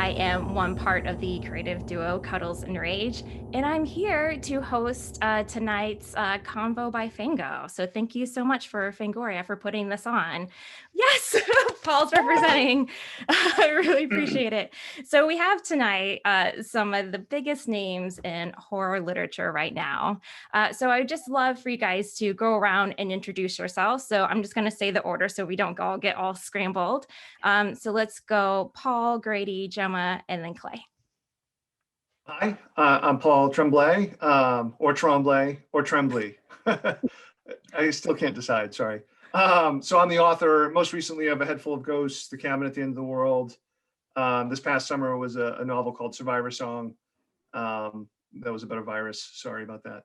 I am one part of the creative duo Cuddles and Rage, and I'm here to host tonight's Convo by Fango. So thank you so much for Fangoria for putting this on. Yes, Paul's representing. I really appreciate it. So we have tonight some of the biggest names in horror literature right now. So I would just love for you guys to go around and introduce yourselves. So I'm just going to say the order so we don't all get all scrambled. So let's go Paul, Grady, Gemma, and then Clay. Hi, I'm Paul Tremblay, or Tremblay, or Tremblay. I still can't decide, sorry. So I'm the author, most recently, of A Head Full of Ghosts, The Cabin at the End of the World. This past summer was a novel called Survivor Song. That was about a virus, sorry about that.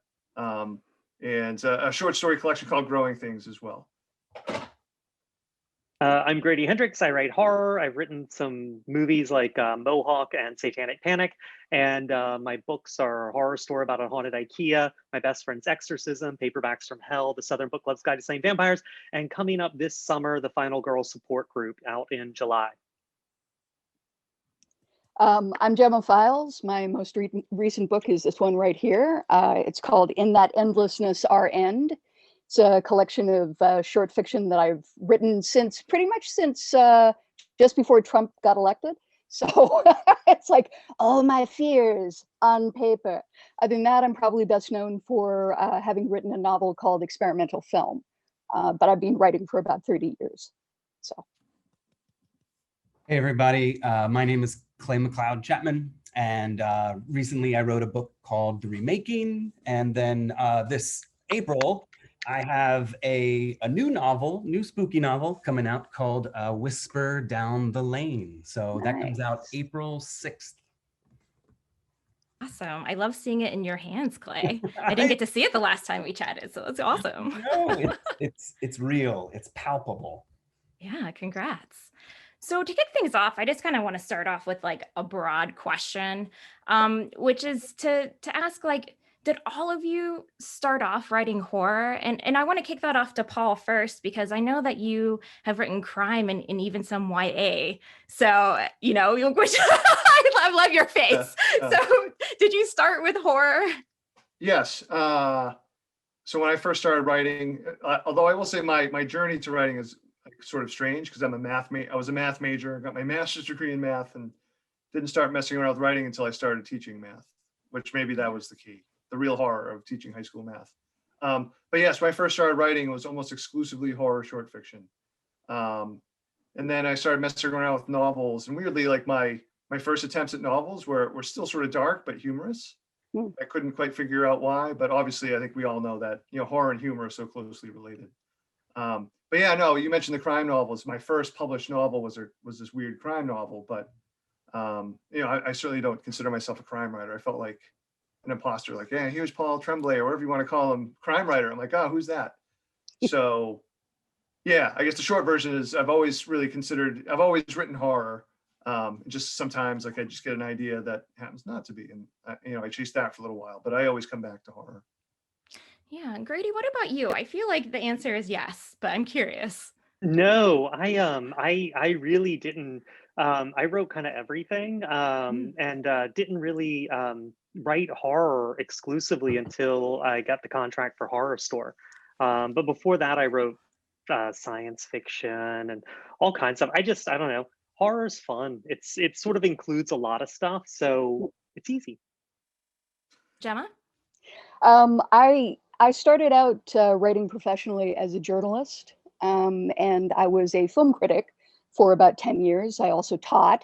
And a short story collection called Growing Things as well. I'm Grady Hendrix. I write horror. I've written some movies like Mohawk and Satanic Panic. And my books are Horror Store About a Haunted IKEA, My Best Friend's Exorcism, Paperbacks from Hell, The Southern Book Club's Guide to Slaying Vampires, and coming up this summer, The Final Girl Support Group out in July. I'm Gemma Files. My most recent book is this one right here. It's called In That Endlessness Our End. It's a collection of short fiction that I've written pretty much since just before Trump got elected. So it's like all my fears on paper. Other than that, I'm probably best known for having written a novel called Experimental Film, but I've been writing for about 30 years. So. Hey everybody, my name is Clay McLeod Chapman, and recently I wrote a book called The Remaking, and then this April I have a new spooky novel coming out called Whisper Down the Lane. So that comes out April 6th. Awesome. I love seeing it in your hands, Clay. I didn't get to see it the last time we chatted, so it's awesome. No, it's real. It's palpable. Yeah, congrats. So to kick things off, I just kind of want to start off with like a broad question, which is to ask, like, did all of you start off writing horror? And I want to kick that off to Paul first, because I know that you have written crime and even some YA. So, you know, which I love your face. So did you start with horror? Yes. So when I first started writing, although I will say my journey to writing is sort of strange, because I was a math major, got my master's degree in math, and didn't start messing around with writing until I started teaching math, which maybe that was the key. The real horror of teaching high school math. But yes, when I first started writing, it was almost exclusively horror short fiction. And then I started messing around with novels, and weirdly, like my first attempts at novels were still sort of dark but humorous. I couldn't quite figure out why, but obviously I think we all know that, you know, horror and humor are so closely related. But yeah, no, you mentioned the crime novels. My first published novel was this weird crime novel, but you know, I certainly don't consider myself a crime writer. I felt like an imposter, like, yeah, here's Paul Tremblay, or whatever you want to call him, crime writer. I'm like, oh, who's that? So yeah, I guess the short version is I've always written horror. Just sometimes like I just get an idea that happens not to be. And you know, I chase that for a little while, but I always come back to horror. Yeah, Grady, what about you? I feel like the answer is yes, but I'm curious. No, I really didn't. I wrote kind of everything, and didn't really write horror exclusively until I got the contract for Horror Store. But before that, I wrote science fiction and all kinds of. I don't know. Horror's fun. It sort of includes a lot of stuff, so it's easy. Gemma? I started out writing professionally as a journalist, and I was a film critic for about 10 years. I also taught,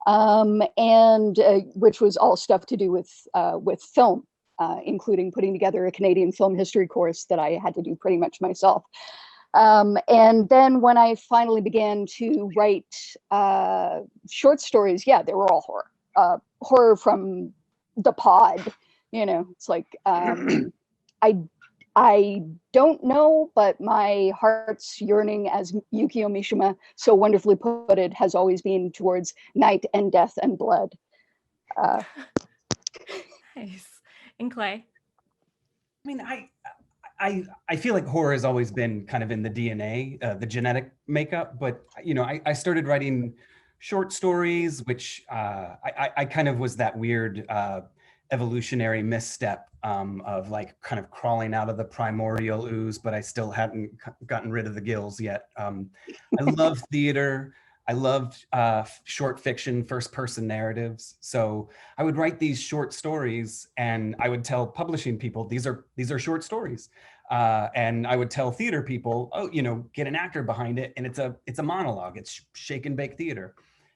and which was all stuff to do with film, including putting together a Canadian film history course that I had to do pretty much myself. And then when I finally began to write short stories, yeah, they were all horror. Horror from the pod, you know. It's like I don't know, but my heart's yearning, as Yukio Mishima so wonderfully put it, has always been towards night and death and blood. Nice. And Clay? I mean, I feel like horror has always been kind of in the DNA, the genetic makeup, but you know, I started writing short stories, which I kind of was that weird evolutionary misstep of like kind of crawling out of the primordial ooze, but I still hadn't gotten rid of the gills yet. I love theater. I loved short fiction, first person narratives. So I would write these short stories and I would tell publishing people, these are short stories. And I would tell theater people, oh, you know, get an actor behind it. And it's a monologue, it's shake and bake theater.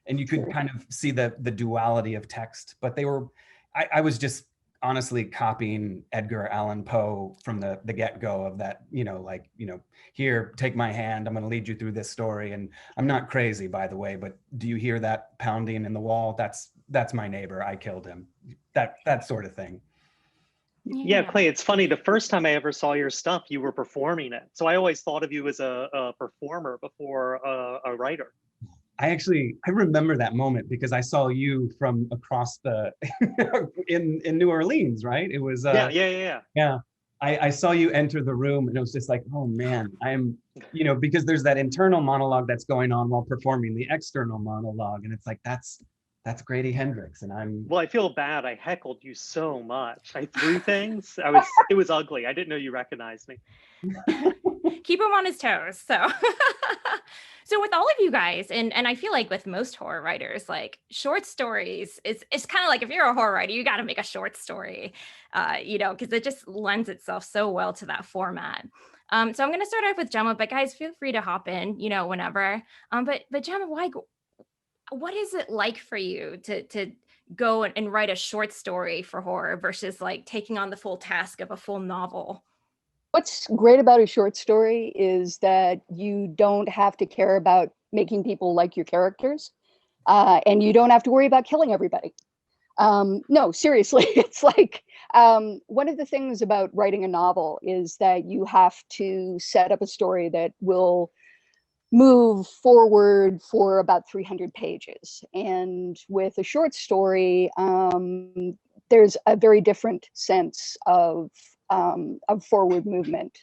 And you could kind of see the duality of text, but I was just honestly copying Edgar Allan Poe from the get-go of that, you know, like, you know, here, take my hand, I'm going to lead you through this story. And I'm not crazy, by the way, but do you hear that pounding in the wall? That's my neighbor, I killed him. That sort of thing. Yeah, Clay, it's funny. The first time I ever saw your stuff, you were performing it. So I always thought of you as a performer before a writer. I remember that moment because I saw you from across the in New Orleans, right? It was yeah. I saw you enter the room and it was just like, oh man, you know, because there's that internal monologue that's going on while performing the external monologue, and it's like that's Grady Hendrix, and Well, I feel bad. I heckled you so much. I threw things. It was ugly. I didn't know you recognized me. Keep him on his toes. So with all of you guys, and I feel like with most horror writers, like short stories it's kind of like, if you're a horror writer, you got to make a short story, you know, because it just lends itself so well to that format. So I'm going to start off with Gemma, but guys, feel free to hop in, you know, whenever. But Gemma, what is it like for you to go and write a short story for horror versus like taking on the full task of a full novel? What's great about a short story is that you don't have to care about making people like your characters, and you don't have to worry about killing everybody. No, seriously, it's like one of the things about writing a novel is that you have to set up a story that will move forward for about 300 pages. And with a short story, there's a very different sense of forward movement.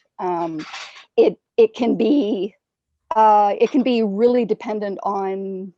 It can be really dependent on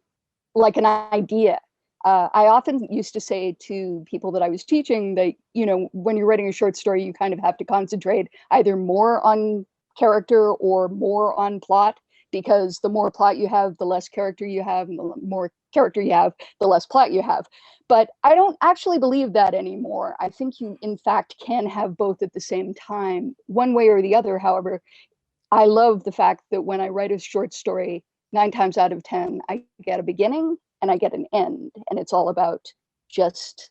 like an idea. I often used to say to people that I was teaching that, you know, when you're writing a short story, you kind of have to concentrate either more on character or more on plot, because the more plot you have, the less character you have, and the more character you have, the less plot you have. But I don't actually believe that anymore. I think you, in fact, can have both at the same time, one way or the other. However, I love the fact that when I write a short story, 9 times out of 10, I get a beginning and I get an end. And it's all about just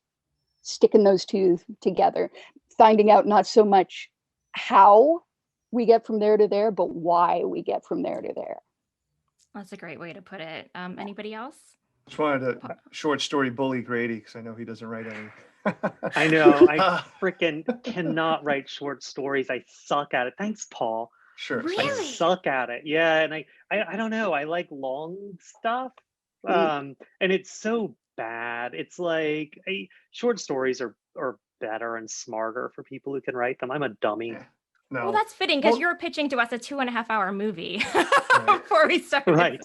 sticking those two together, finding out not so much how we get from there to there, but why we get from there to there. That's a great way to put it. Anybody else? Just wanted to short story bully Grady because I know he doesn't write any. I know. I freaking cannot write short stories. I suck at it. Thanks, Paul. Sure. Really? I suck at it. Yeah, and I don't know. I like long stuff, and it's so bad. It's like short stories are better and smarter for people who can write them. I'm a dummy. Yeah. No. Well, that's fitting because you're pitching to us a 2.5-hour movie before we start. Right.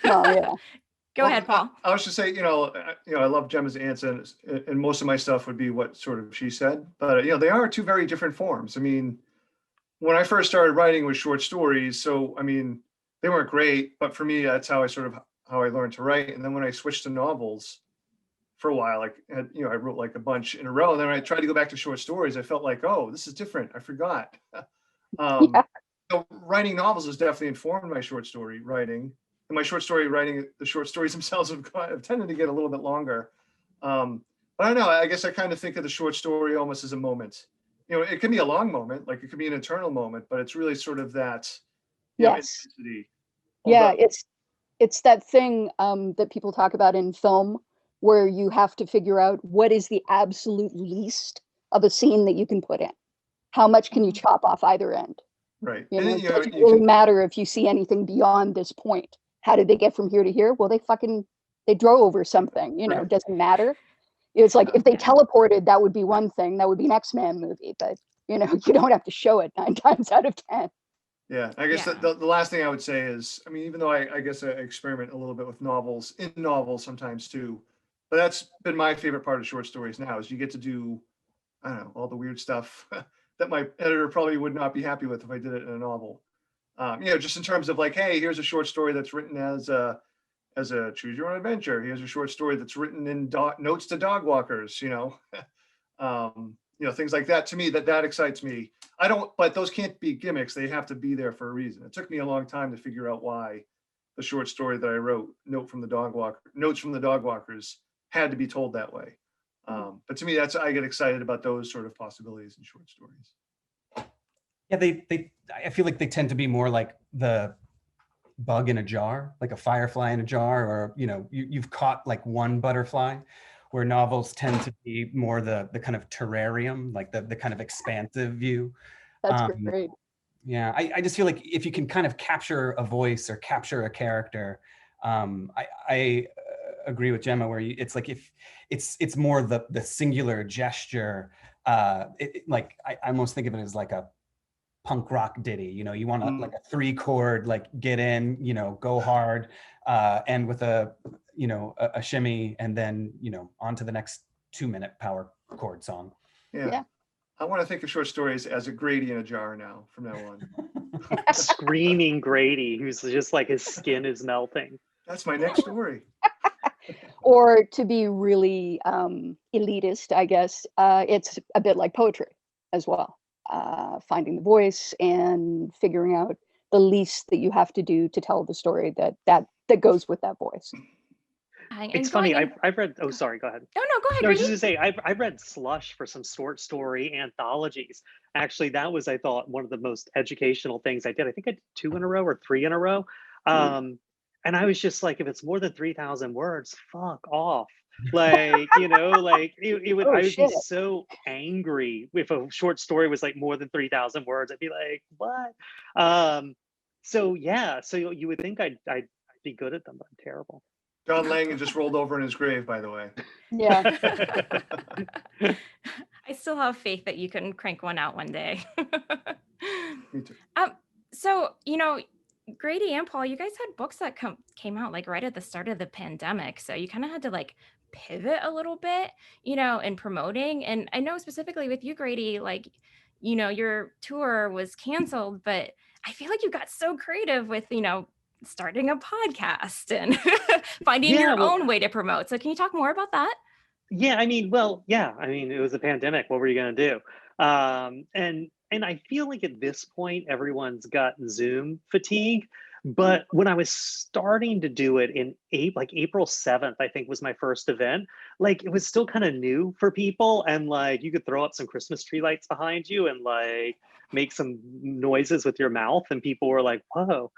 Oh, yeah. Go ahead, Paul. I was just saying, you know, I love Gemma's answer, and most of my stuff would be what sort of she said. But you know, they are two very different forms. I mean, when I first started writing with short stories, so I mean, they weren't great, but for me, that's how I learned to write. And then when I switched to novels, for a while, like, you know, I wrote like a bunch in a row. And then when I tried to go back to short stories, I felt like, oh, this is different. I forgot. Yeah. So writing novels has definitely informed my short story writing. And my short story writing, the short stories themselves have tended to get a little bit longer. But I don't know, I guess I kind of think of the short story almost as a moment. You know, it can be a long moment, like it could be an eternal moment, but it's really sort of that, Yes. intensity. Yeah, it's that thing that people talk about in film, where you have to figure out what is the absolute least of a scene that you can put in. How much can you chop off either end? Right. You And know, then, it you know, doesn't you really can- matter if you see anything beyond this point. How did they get from here to here? Well, they drove over something, you know, Right. doesn't matter. It's like if they teleported, that would be one thing. That would be an X-Men movie, but you know, you don't have to show it 9 times out of 10. Yeah, I guess Yeah. the last thing I would say is, I mean, even though I guess I experiment a little bit with novels, in novels sometimes too, but that's been my favorite part of short stories now is you get to do, I don't know, all the weird stuff that my editor probably would not be happy with if I did it in a novel. Just in terms of like, hey, here's a short story that's written as a choose your own adventure. Here's a short story that's written in notes to dog walkers, things like that. To me, that excites me. I don't, but those can't be gimmicks. They have to be there for a reason. It took me a long time to figure out why the short story that I wrote, Notes from the Dog Walkers, had to be told that way. But to me, I get excited about those sort of possibilities in short stories. Yeah, I feel like they tend to be more like the bug in a jar, like a firefly in a jar, or you've caught like one butterfly, where novels tend to be more the kind of terrarium, like the kind of expansive view. That's great. Yeah, I just feel like if you can kind of capture a voice or capture a character, I agree with Gemma, where it's like if it's more the singular gesture. Like I almost think of it as like a punk rock ditty. You want like a 3-chord, like get in, go hard, end with a shimmy, and then on to the next 2-minute power chord song. Yeah. I want to think of short stories as a Grady in a jar now, from now on. Screaming Grady, who's just like his skin is melting. That's my next story. Or to be really elitist, I guess, it's a bit like poetry as well. Finding the voice and figuring out the least that you have to do to tell the story that goes with that voice. It's funny. I've read. Oh, sorry. Go ahead. No, go ahead. No, I was just gonna say I've read Slush for some short story anthologies. Actually, that was, I thought, one of the most educational things I did. I think I did 2 in a row or 3 in a row. And I was just like, if it's more than 3,000 words, fuck off. Like, like it would. I would be so angry if a short story was like more than 3,000 words. I'd be like, what? So yeah. So you would think I'd be good at them, but I'm terrible. John Langan just rolled over in his grave, by the way. Yeah. I still have faith that you can crank one out one day. Me too. So, Grady and Paul, you guys had books that came out like right at the start of the pandemic. So you kind of had to like pivot a little bit, in promoting. And I know specifically with you, Grady, like, your tour was canceled, but I feel like you got so creative with, starting a podcast and finding your own way to promote. So can you talk more about that? Yeah, I mean, it was a pandemic. What were you going to do? And I feel like at this point, everyone's got Zoom fatigue. But when I was starting to do it in April 7th, I think was my first event, like it was still kind of new for people. And like you could throw up some Christmas tree lights behind you and like make some noises with your mouth. And people were like, whoa,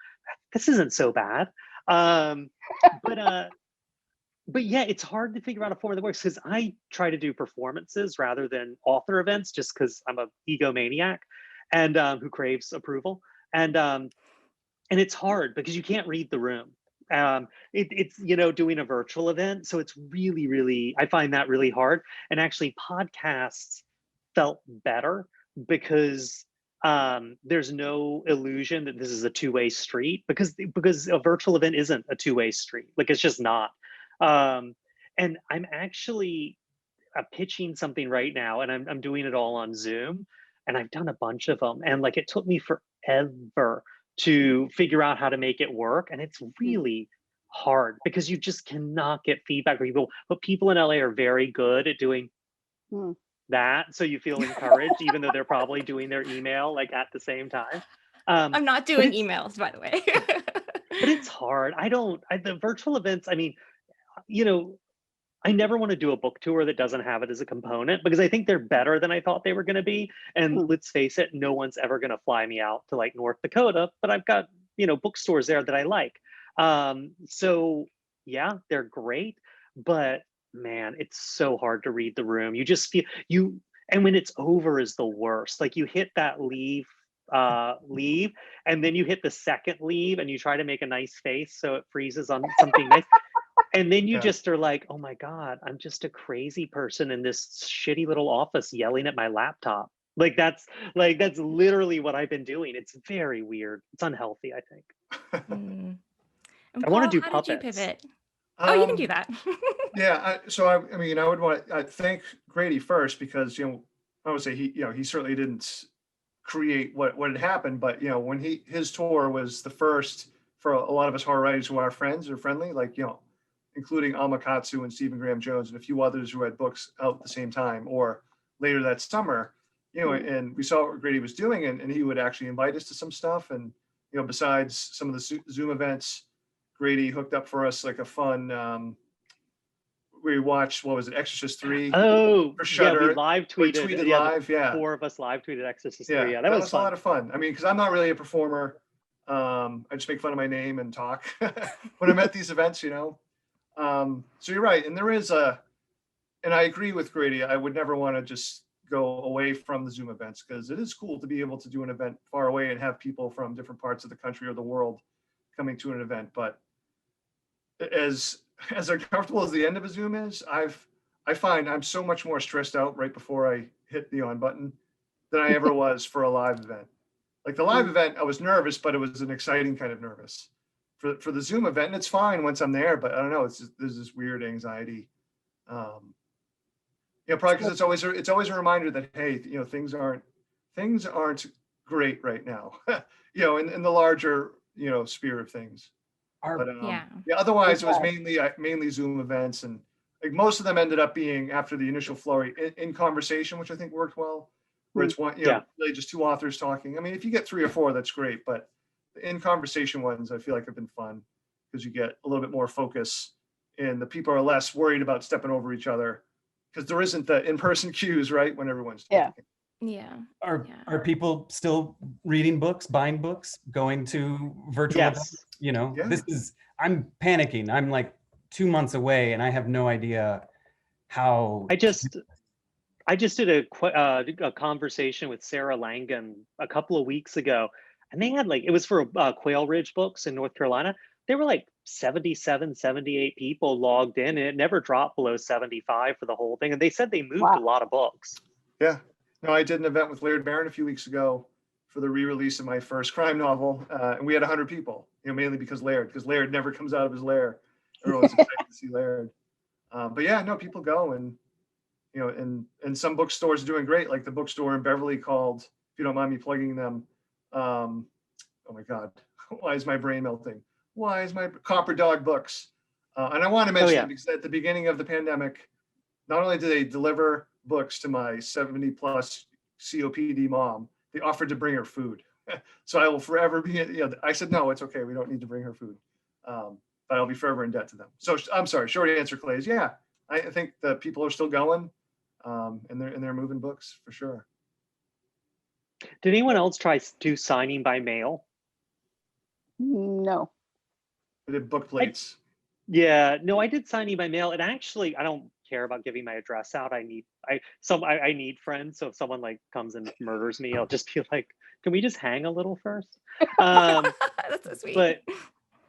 this isn't so bad. But yeah, it's hard to figure out a form that works because I try to do performances rather than author events just because I'm a egomaniac and who craves approval. And it's hard because you can't read the room. It's doing a virtual event. So it's really, really, I find that really hard. And actually podcasts felt better because there's no illusion that this is a two-way street because a virtual event isn't a two-way street. Like it's just not. And I'm actually pitching something right now, and I'm doing it all on Zoom, and I've done a bunch of them, and like it took me forever to figure out how to make it work, and it's really hard because you just cannot get feedback from people. But people in LA are very good at doing that, so you feel encouraged, even though they're probably doing their email like at the same time. I'm not doing emails, by the way. But it's hard. The virtual events, I mean, I never want to do a book tour that doesn't have it as a component because I think they're better than I thought they were going to be. And let's face it, no one's ever going to fly me out to like North Dakota, but I've got, bookstores there that I like. So yeah, they're great, but man, it's so hard to read the room. You just feel and when it's over is the worst. Like you hit that leave, and then you hit the second leave and you try to make a nice face so it freezes on something nice. And then you just are like, oh my God, I'm just a crazy person in this shitty little office yelling at my laptop. That's literally what I've been doing. It's very weird. It's unhealthy, I think. Mm. And I want Paul, to do how did you puppets. pivot? Oh, you can do Um, that. yeah, I mean, I would want to thank Grady first because, I would say he certainly didn't create what had happened, but when his tour was the first for a lot of us horror writers who are friends or friendly, like including Amakatsu and Stephen Graham Jones and a few others who had books out at the same time or later that summer, and we saw what Grady was doing, and he would actually invite us to some stuff, and besides some of the Zoom events, Grady hooked up for us like a fun. We watched, what was it, Exorcist 3 Oh, for yeah, we Shudder. live We tweeted. tweeted Yeah, live, yeah. 4 of us live tweeted Exorcist 3. Yeah, Yeah, that was a fun. lot of fun. I mean, because I'm not really a performer. I just make fun of my name and talk when I'm at these events, So you're right. And and I agree with Grady. I would never want to just go away from the Zoom events because it is cool to be able to do an event far away and have people from different parts of the country or the world coming to an event. But as uncomfortable as the end of a Zoom is, I find I'm so much more stressed out right before I hit the on button than I ever was for a live event. Like the live event, I was nervous, but it was an exciting kind of nervous. For the Zoom event, and it's fine once I'm there, but I don't know, there's this weird anxiety. Probably because it's always a reminder that hey, things aren't great right now. In the larger sphere of things. But Yeah. otherwise it was mainly Zoom events, and like most of them ended up being after the initial flurry in conversation, which I think worked well. Where it's one, really just 2 authors talking. I mean, if you get 3 or 4, that's great, but the in conversation ones I feel like have been fun because you get a little bit more focus, and the people are less worried about stepping over each other because there isn't the in-person cues, right, when everyone's talking. Yeah. Are people still reading books, buying books, going to virtual events? I'm panicking. I'm like 2 months away and I have no idea how. I just did a conversation with Sarah Langan a couple of weeks ago, and they had it was for Quail Ridge Books in North Carolina. There were 77, 78 people logged in, and it never dropped below 75 for the whole thing. And they said they moved a lot of books. Yeah. No, I did an event with Laird Barron a few weeks ago for the re-release of my first crime novel, and we had 100 people. Mainly because Laird never comes out of his lair. Everyone's excited to see Laird. But yeah, no, people go, and and some bookstores are doing great, like the bookstore in Beverly called, if you don't mind me plugging them, oh my God, why is my brain melting? Why is my Copper Dog Books? And I want to mention it because at the beginning of the pandemic, not only did they deliver books to my 70 plus COPD mom, they offered to bring her food. So I will forever be, I said, no, it's okay. We don't need to bring her food. But I'll be forever in debt to them. So I'm sorry, short answer, Clay, is yeah, I think that people are still going. And they're moving books for sure. Did anyone else do signing by mail? No. I did book plates. No, I did signing by mail, and actually, I don't care about giving my address out. I need friends, so if someone comes and murders me, I'll just be like, "Can we just hang a little first?" That's so sweet.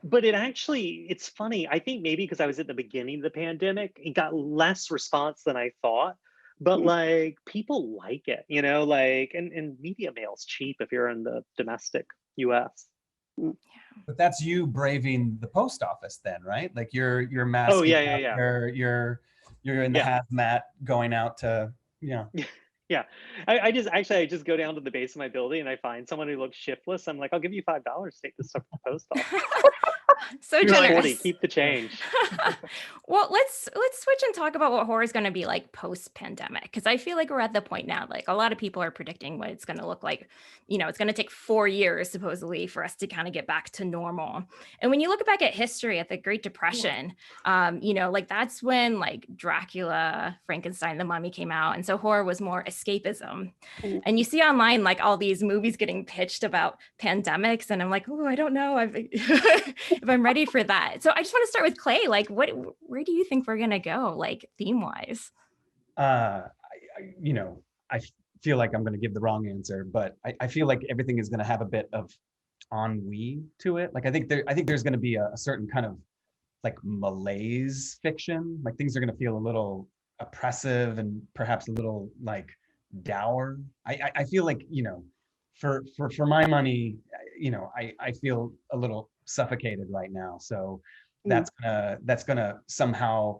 But it's funny. I think maybe because I was at the beginning of the pandemic, it got less response than I thought. But people like it, and media mail's cheap if you're in the domestic US. But that's you braving the post office then, right? Like you're masking. Oh yeah. You're in the hazmat going out to Yeah. I just go down to the base of my building and I find someone who looks shiftless. I'm like, I'll give you $5 to take this stuff to the post office. So generous. 40, keep the change. Well, let's switch and talk about what horror is going to be like post-pandemic, because I feel like we're at the point now, like a lot of people are predicting what it's going to look like. It's going to take 4 years supposedly for us to kind of get back to normal. And when you look back at history, at the Great Depression, that's when Dracula, Frankenstein, the Mummy came out, and so horror was more escapism. And you see online all these movies getting pitched about pandemics, and I'm like, oh, I don't know if I'm ready for that. So I just want to start with Clay. Where do you think we're gonna go, theme-wise? I feel like I'm going to give the wrong answer, but I feel like everything is going to have a bit of ennui to it. I think there's going to be a certain kind of malaise fiction. Things are going to feel a little oppressive and perhaps a little dour. I feel like, for my money, I feel a little suffocated right now. So that's gonna somehow,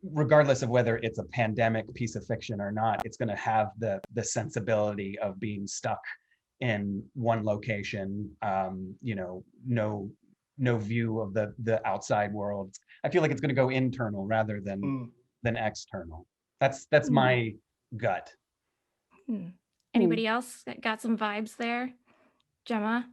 regardless of whether it's a pandemic piece of fiction or not, it's gonna have the sensibility of being stuck in one location, no view of the outside world. I feel like it's gonna go internal rather than external. That's my gut. Anybody else got some vibes there? Gemma?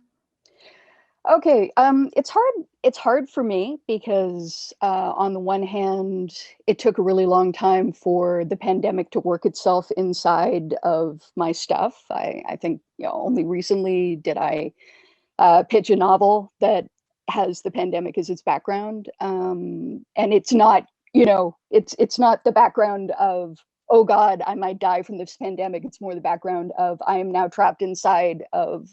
Okay, it's hard for me because on the one hand, it took a really long time for the pandemic to work itself inside of my stuff. I think, only recently did I pitch a novel that has the pandemic as its background. And it's not, it's not the background of, oh God, I might die from this pandemic. It's more the background of, I am now trapped inside of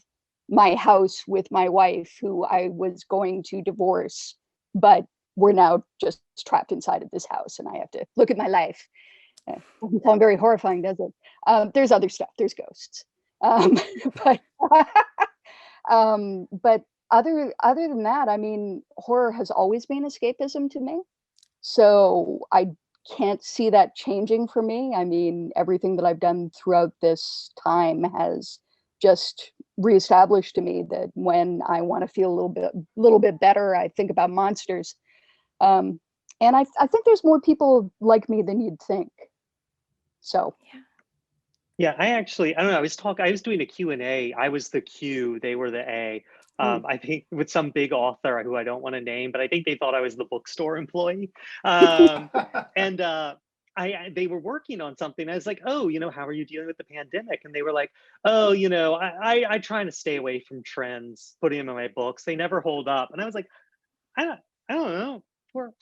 my house with my wife, who I was going to divorce, but we're now just trapped inside of this house, and I have to look at my life. Doesn't sound very horrifying, does it? There's other stuff. There's ghosts, but but other than that, I mean, horror has always been escapism to me, so I can't see that changing for me. I mean, everything that I've done throughout this time has just reestablished to me that when I want to feel a little bit better, I think about monsters. And I think there's more people like me than you'd think. So. Yeah, I don't know. I was doing a Q&A. I was the Q, they were the A. I think with some big author who I don't want to name, but I think they thought I was the bookstore employee. And they were working on something. I was like, oh, how are you dealing with the pandemic? And they were like, oh, I try to stay away from trends, putting them in my books. They never hold up. And I was like, I don't know.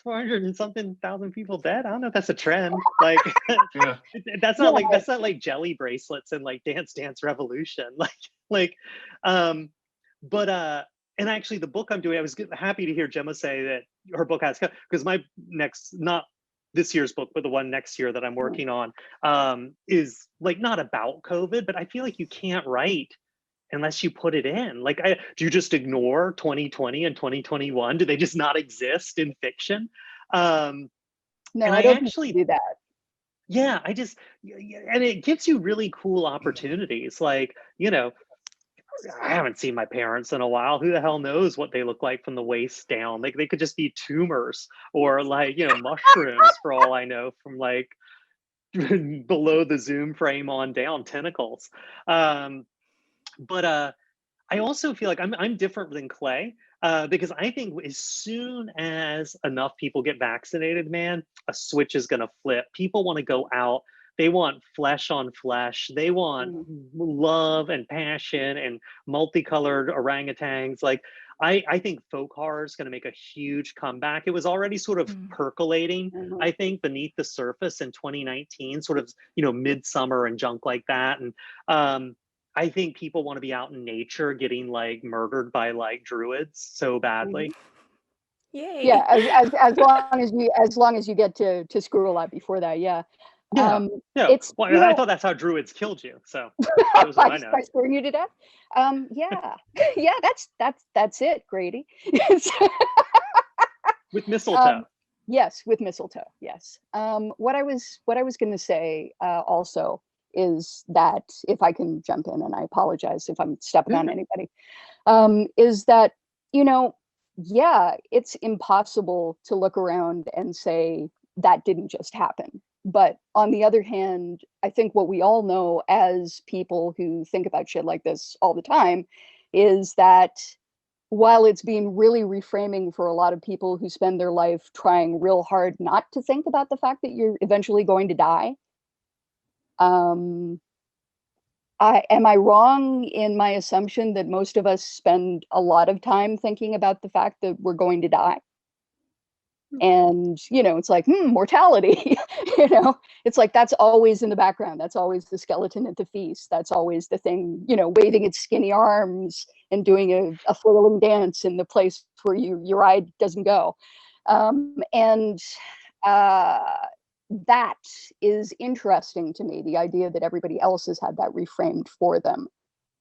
400 and something thousand people dead. I don't know if that's a trend. Like, Yeah. that's not like jelly bracelets and like Dance Dance Revolution. And actually the book I'm doing, I was happy to hear Gemma say that her book has, because my next, not this year's book, but the one next year that I'm working on, is like not about COVID, but I feel like you can't write unless you put it in. Like, do you just ignore 2020 and 2021? Do they just not exist in fiction? No, I don't actually do that. Yeah, and it gives you really cool opportunities. Like, I haven't seen my parents in a while. Who the hell knows what they look like from the waist down? Like, they could just be tumors or like, mushrooms for all I know, from like below the Zoom frame on down, tentacles. But I also feel like I'm different than Clay, because I think as soon as enough people get vaccinated, man, a switch is going to flip. People want to go out. They want flesh on flesh. They want love and passion and multicolored orangutans. Like, I think folk horror is going to make a huge comeback. It was already sort of percolating, I think, beneath the surface in 2019, sort of, Midsummer and junk like that. And I think people want to be out in nature getting like murdered by like druids so badly. Yay. Yeah, as long as you get to screw a lot before that, yeah. Yeah. It's, well, I thought that's how druids killed you. So by screwing you to death. Yeah, yeah, that's it, Grady. With mistletoe. Yes, with mistletoe. Yes. What I was going to say also is that, if I can jump in, and I apologize if I'm stepping on anybody, is that, yeah, it's impossible to look around and say that didn't just happen. But on the other hand, I think what we all know as people who think about shit like this all the time is that while it's been really reframing for a lot of people who spend their life trying real hard not to think about the fact that you're eventually going to die, am I wrong in my assumption that most of us spend a lot of time thinking about the fact that we're going to die? And, it's like, mortality, it's like, that's always in the background. That's always the skeleton at the feast. That's always the thing, waving its skinny arms and doing a flailing dance in the place where your ride doesn't go. that is interesting to me, the idea that everybody else has had that reframed for them,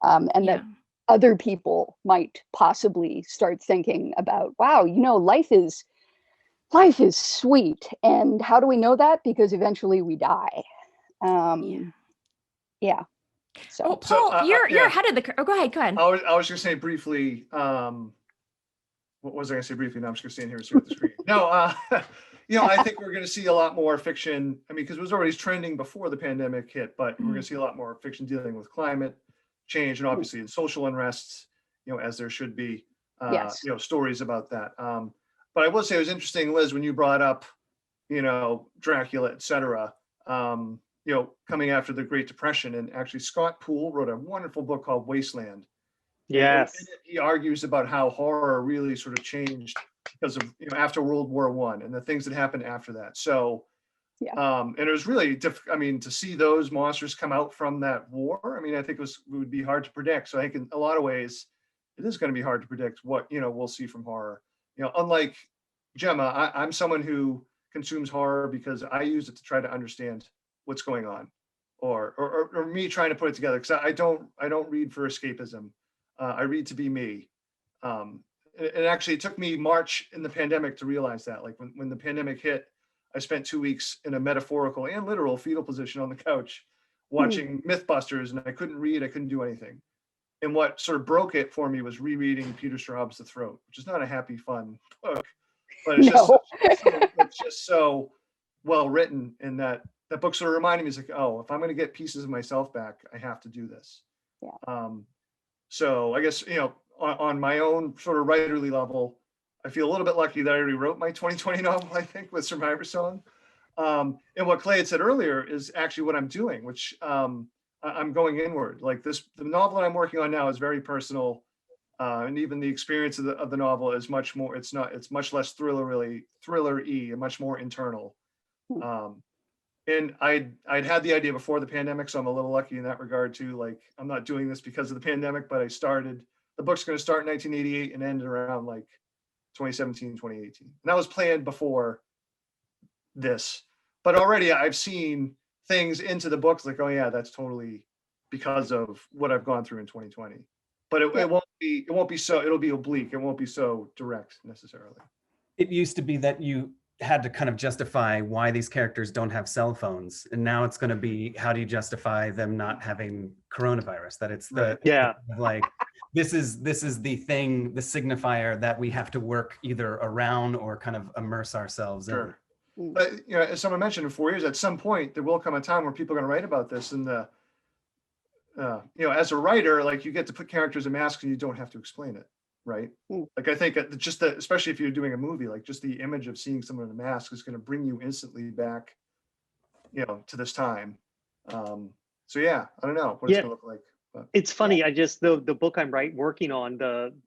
and Yeah. that other people might possibly start thinking about, wow, life is sweet. And how do we know that? Because eventually we die. Yeah. Yeah. Oh, So Paul, you're yeah. ahead of the curve. Oh, go ahead. Go ahead. I was just gonna say briefly, what was I gonna say briefly? Now I'm just gonna stand here and stare at the screen. No, I think we're gonna see a lot more fiction. I mean, because it was already trending before the pandemic hit, but we're gonna see a lot more fiction dealing with climate change and obviously in social unrests, as there should be, yes. stories about that. But I will say it was interesting, Liz, when you brought up, Dracula, et cetera, coming after the Great Depression. And actually Scott Poole wrote a wonderful book called Wasteland. Yes. And he argues about how horror really sort of changed because of, after World War I and the things that happened after that. So, Yeah. and it was really difficult. I mean, to see those monsters come out from that war, I mean, I think it would be hard to predict. So I think in a lot of ways, it is going to be hard to predict what, we'll see from horror. Unlike Gemma, I'm someone who consumes horror because I use it to try to understand what's going on, or me trying to put it together. Because I don't read for escapism. I read to be me. And actually, it took me March in the pandemic to realize that. Like when the pandemic hit, I spent 2 weeks in a metaphorical and literal fetal position on the couch watching Mythbusters, and I couldn't read, I couldn't do anything. And what sort of broke it for me was rereading Peter Straub's The Throat, which is not a happy, fun book, but it's just so well written. And that book sort of reminded me, is like, oh, if I'm going to get pieces of myself back, I have to do this. Yeah. So I guess, on my own sort of writerly level, I feel a little bit lucky that I already wrote my 2020 novel, I think, with Survivor Song. And what Clay had said earlier is actually what I'm doing, which I'm going inward. Like the novel that I'm working on now is very personal. And even the experience of the novel is much more, it's much less thriller-y and much more internal. And I'd had the idea before the pandemic, so I'm a little lucky in that regard too. Like, I'm not doing this because of the pandemic, but the book's going to start in 1988 and end around like 2017, 2018. And that was planned before this, but already I've seen things into the books like, oh yeah, that's totally because of what I've gone through in 2020. But it won't be so, it'll be oblique. It won't be so direct necessarily. It used to be that you had to kind of justify why these characters don't have cell phones, and now it's going to be, how do you justify them not having coronavirus? That it's like this is the thing, the signifier that we have to work either around or kind of immerse ourselves in. But as someone mentioned, in 4 years, at some point there will come a time where people are going to write about this, and as a writer, like, you get to put characters in masks and you don't have to explain it. Right. Like, I think especially if you're doing a movie, like just the image of seeing someone in a mask is going to bring you instantly back, to this time. So yeah, I don't know what it's going to look like. But it's funny. I just, the book I'm working on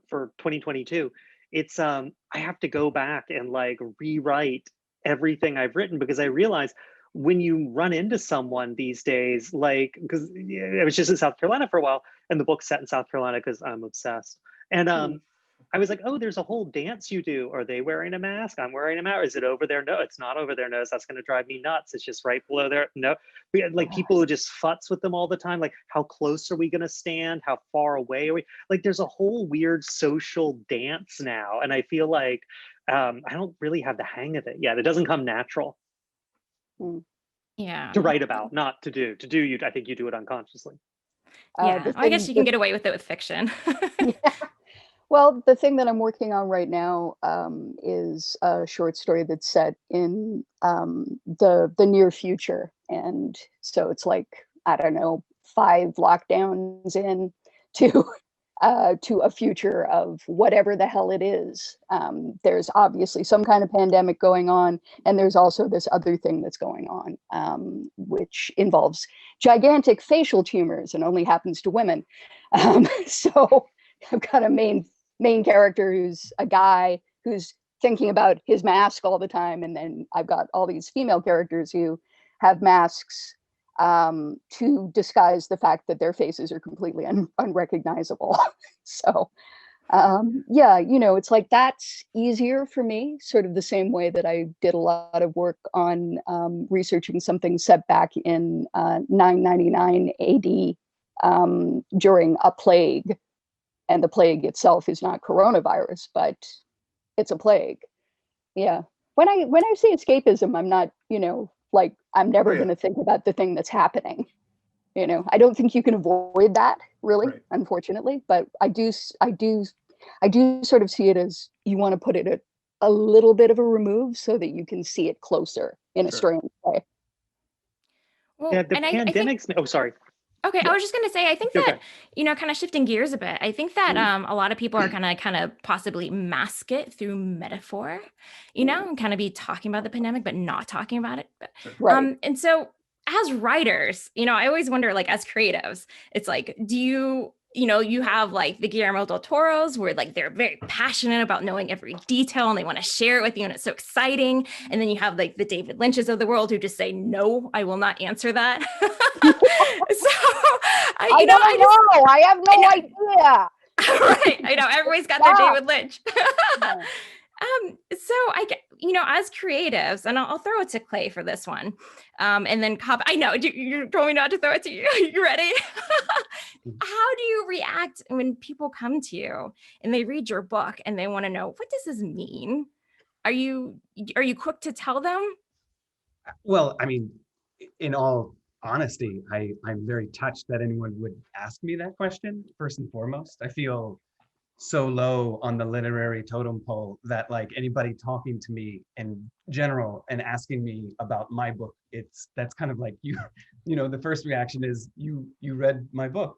for 2022, it's I have to go back and like rewrite everything I've written, because I realize when you run into someone these days, like, because I was just in South Carolina for a while, and the book's set in South Carolina because I'm obsessed. And I was like, oh, there's a whole dance you do. Are they wearing a mask? I'm wearing a mask. Is it over their nose? It's not over their nose. That's going to drive me nuts. It's just right below their nose. We had like people who just futz with them all the time. Like, how close are we going to stand? How far away are we? Like, there's a whole weird social dance now. And I feel like I don't really have the hang of it yet. It doesn't come natural. Yeah. To write about, not to do. To do, you, I think you do it unconsciously. Yeah, I guess you can get away with it with fiction. Well, the thing that I'm working on right now is a short story that's set in the near future, and so it's like, I don't know, 5 lockdowns in to a future of whatever the hell it is. There's obviously some kind of pandemic going on, and there's also this other thing that's going on, which involves gigantic facial tumors and only happens to women. So I've got a main character who's a guy who's thinking about his mask all the time, and then I've got all these female characters who have masks to disguise the fact that their faces are completely unrecognizable. So Yeah, it's like that's easier for me, sort of the same way that I did a lot of work on researching something set back in 999 AD during a plague. And the plague itself is not coronavirus, but it's a plague. Yeah. When I say escapism, I'm not, like I'm Oh never yeah, going to think about the thing that's happening. I don't think you can avoid that really, right. unfortunately, but I do sort of see it as you want to put it at a little bit of a remove so that you can see it closer in a Sure. strange way. Yeah, Well, the and I think, pandemics. Oh, sorry. okay, I Yeah. was just going to say, I think Okay. that, kind of shifting gears a bit, I think that a lot of people are kind of possibly mask it through metaphor, and kind of be talking about the pandemic, but not talking about it. Sure. Right. And so as writers, I always wonder, like, as creatives, it's like, do you have like the Guillermo del Toros where like they're very passionate about knowing every detail and they want to share it with you and it's so exciting. And then you have like the David Lynches of the world who just say, no, I will not answer that. So I don't know. I have no idea. Right. I know everybody's got their Wow. David Lynch. Yeah. So I get, as creatives, and I'll throw it to Clay for this one. And then I know you're told me not to throw it to you. You ready? How do you react when people come to you and they read your book and they want to know, what does this mean? Are you quick to tell them? Well, I mean, in all honesty, I'm very touched that anyone would ask me that question, first and foremost. I feel so low on the literary totem pole that like anybody talking to me in general and asking me about my book, that's kind of like the first reaction is you read my book.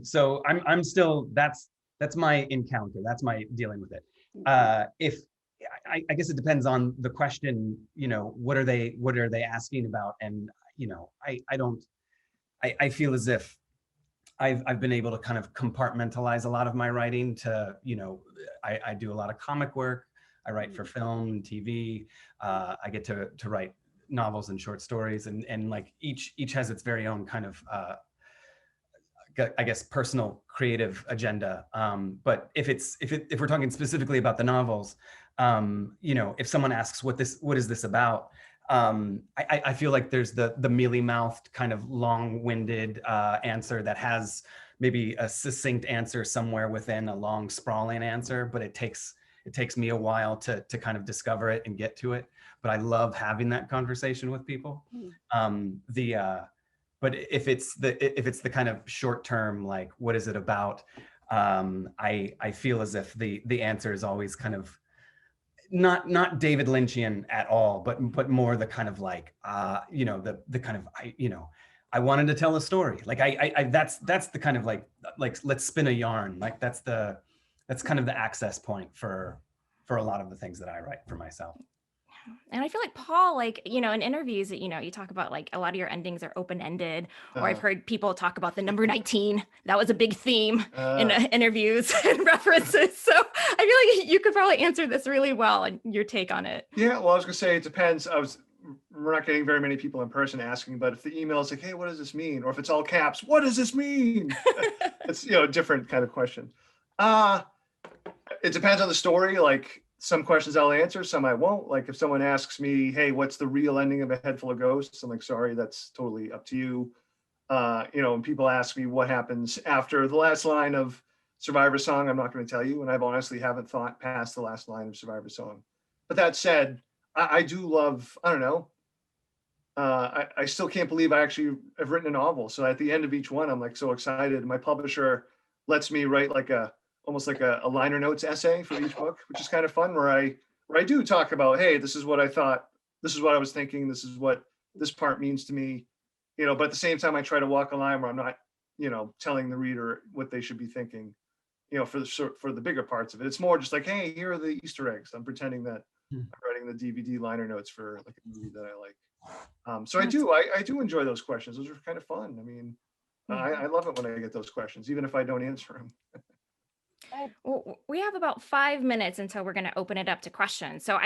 So I'm still, that's my encounter, that's my dealing with it. If I guess it depends on the question, what are they asking about? And I feel as if I've been able to kind of compartmentalize a lot of my writing to, I do a lot of comic work. I write for film and TV. I get to write novels and short stories, and like each has its very own kind of, I guess, personal creative agenda. But if we're talking specifically about the novels, if someone asks what is this about, I feel like there's the mealy-mouthed kind of long-winded answer that has maybe a succinct answer somewhere within a long sprawling answer, but it takes me a while to kind of discover it and get to it. But I love having that conversation with people. But if it's the kind of short term, like what is it about? I feel as if the answer is always kind of not David Lynchian at all, but more the kind of like the kind of I wanted to tell a story. Like that's the kind of like let's spin a yarn. Like that's kind of the access point for a lot of the things that I write for myself. And I feel like Paul, like, in interviews that, you talk about like a lot of your endings are open-ended, or I've heard people talk about the number 19. That was a big theme in interviews and references. So I feel like you could probably answer this really well and your take on it. Yeah, well, I was gonna say it depends. We're not getting very many people in person asking, but if the email is like, hey, what does this mean? Or if it's all caps, what does this mean? It's a different kind of question. It depends on the story. Like some questions I'll answer, some I won't. Like if someone asks me, hey, what's the real ending of A Head Full of Ghosts? I'm like, sorry, that's totally up to you. When people ask me what happens after the last line of Survivor Song, I'm not going to tell you. And I've honestly haven't thought past the last line of Survivor Song. But that said, I do love, I don't know. I still can't believe I actually have written a novel. So at the end of each one, I'm like so excited. My publisher lets me write like almost like a liner notes essay for each book, which is kind of fun, where I do talk about, hey, this is what I thought, this is what I was thinking, this is what this part means to me, but at the same time I try to walk a line where I'm not, telling the reader what they should be thinking, for the bigger parts of it. It's more just like, hey, here are the Easter eggs. I'm pretending that I'm writing the DVD liner notes for like a movie that I like. So I do enjoy those questions. Those are kind of fun. I mean, I love it when I get those questions, even if I don't answer them. Well, we have about 5 minutes until we're going to open it up to questions. So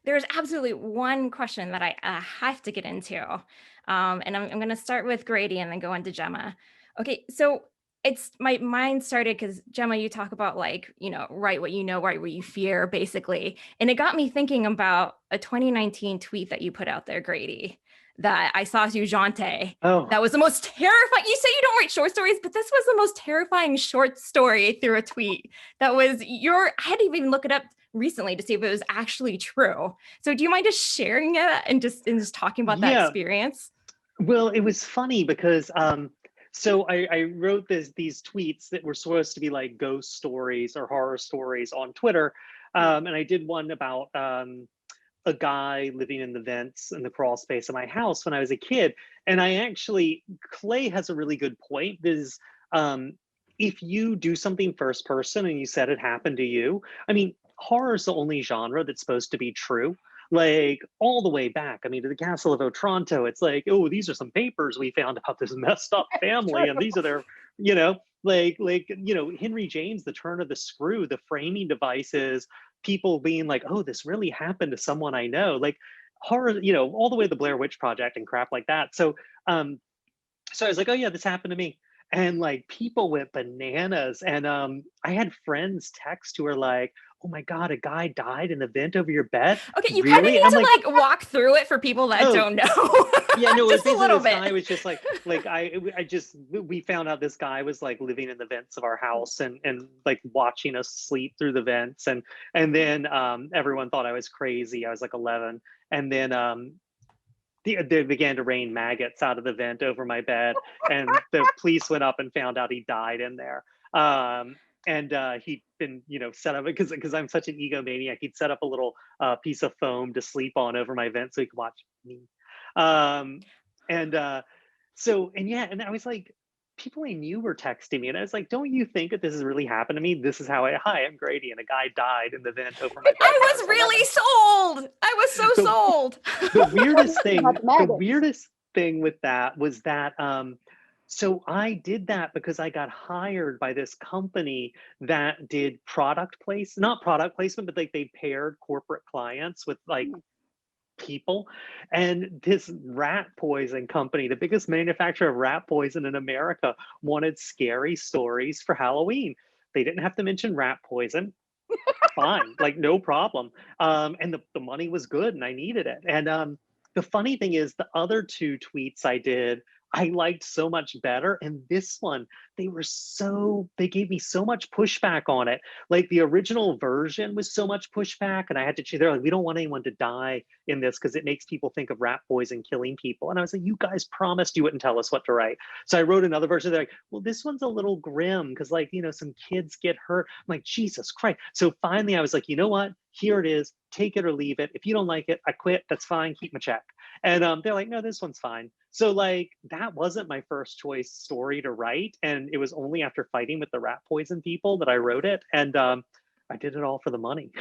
there's absolutely one question that I have to get into. And I'm going to start with Grady and then go into Gemma. Okay, so it's my mind started because Gemma, you talk about like, write what you know, write what you fear, basically. And it got me thinking about a 2019 tweet that you put out there, Grady, that I saw you Jante. Oh, That was the most terrifying. You say you don't write short stories, but this was the most terrifying short story through a tweet. That was I had to even look it up recently to see if it was actually true. So do you mind just sharing it and just talking about that yeah. experience? Well, it was funny because so I wrote these tweets that were supposed to be like ghost stories or horror stories on Twitter. And I did one about a guy living in the vents in the crawl space of my house when I was a kid. And Clay has a really good point. Is if you do something first person and you said it happened to you, I mean, horror is the only genre that's supposed to be true. Like all the way back, I mean, to the Castle of Otranto, it's like, oh, these are some papers we found about this messed up family, and these are their, Henry James, the turn of the screw, the framing devices, people being like, oh, this really happened to someone I know, like horror, all the way to the Blair Witch Project and crap like that. So I was like, oh yeah, this happened to me. And like people went bananas. And I had friends text who were like, oh my God, a guy died in the vent over your bed. Okay, you really? kind of need to like walk through it for people that don't know. Yeah, no, just it was a little this bit. guy was just like we found out this guy was like living in the vents of our house and like watching us sleep through the vents, and then everyone thought I was crazy. I was like 11, and then they began to rain maggots out of the vent over my bed, and the police went up and found out he died in there. And he'd been, set up because I'm such an egomaniac. He'd set up a little piece of foam to sleep on over my vent so he could watch me. And I was like, people I knew were texting me, and I was like, don't you think that this has really happened to me? This is how hi, I'm Grady, and a guy died in the vent over my bed. I was really sold. I was so sold. The weirdest thing with that was that so I did that because I got hired by this company that did not product placement, but like they paired corporate clients with like people. And this rat poison company, the biggest manufacturer of rat poison in America, wanted scary stories for Halloween. They didn't have to mention rat poison. Fine, like no problem. And the money was good and I needed it. And the funny thing is the other two tweets I did, I liked so much better. And this one, they gave me so much pushback on it. Like the original version was so much pushback, and I had to choose. They're like, we don't want anyone to die in this because it makes people think of rat poison killing people. And I was like, you guys promised you wouldn't tell us what to write. So I wrote another version. They're like, well, this one's a little grim because some kids get hurt. I'm like, Jesus Christ. So finally I was like, you know what? Here it is. Take it or leave it. If you don't like it, I quit. That's fine. Keep my check. And they're like, no, this one's fine. So like that wasn't my first choice story to write, and it was only after fighting with the rat poison people that I wrote it, and I did it all for the money.